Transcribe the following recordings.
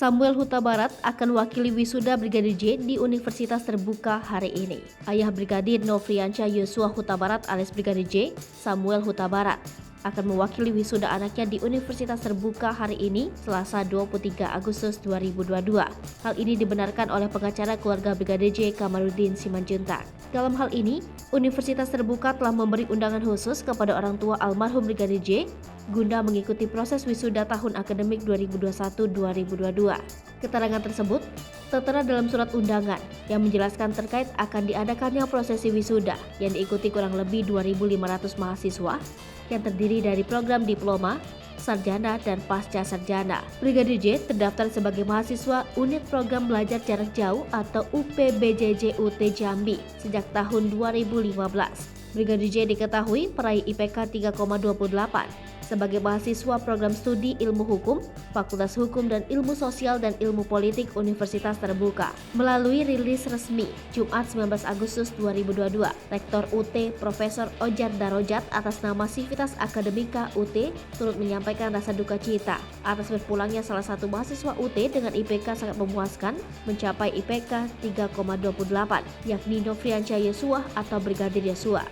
Samuel Huta Barat akan wakili wisuda Brigadir J di Universitas Terbuka hari ini. Ayah Brigadir Nofriansyah Yosua Huta Barat alias Brigadir J, Samuel Huta Barat, akan mewakili wisuda anaknya di Universitas Terbuka hari ini, Selasa 23 Agustus 2022. Hal ini dibenarkan oleh pengacara keluarga Brigadir J, Kamarudin Simanjuntak. Dalam hal ini, Universitas Terbuka telah memberi undangan khusus kepada orang tua almarhum Brigadir J guna mengikuti proses wisuda tahun akademik 2021-2022. Keterangan tersebut tertera dalam surat undangan yang menjelaskan terkait akan diadakannya prosesi wisuda yang diikuti kurang lebih 2.500 mahasiswa yang terdiri dari program diploma, sarjana, dan pasca sarjana. Brigadir J terdaftar sebagai mahasiswa Unit Program Belajar Jarak Jauh atau UPBJJ-UT Jambi sejak tahun 2015. Brigadir J diketahui meraih IPK 3,28 sebagai mahasiswa program studi Ilmu Hukum, Fakultas Hukum dan Ilmu Sosial dan Ilmu Politik Universitas Terbuka. Melalui rilis resmi Jumat 19 Agustus 2022, Rektor UT Profesor Ojar Darojat atas nama Sivitas Akademika UT turut menyampaikan rasa duka cita atas berpulangnya salah satu mahasiswa UT dengan IPK sangat memuaskan mencapai IPK 3,28, yakni Nofriansyah Yosua atau Brigadir Yosua.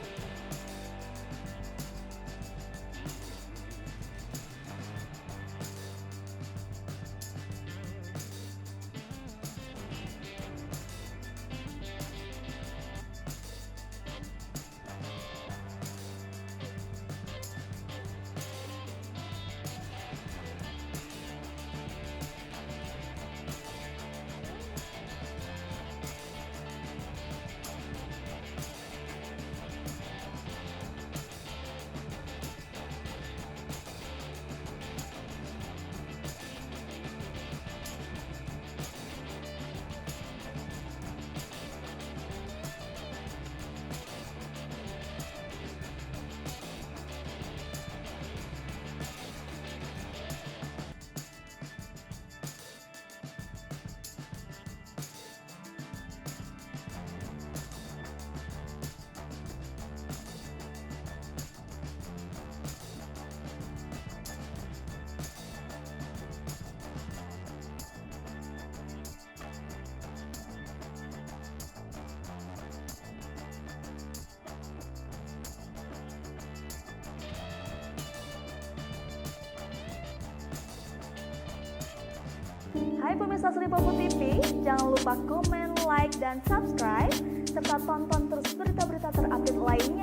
Hai pemirsa Selipopo TV, jangan lupa komen, like, dan subscribe, serta tonton terus berita-berita terupdate lainnya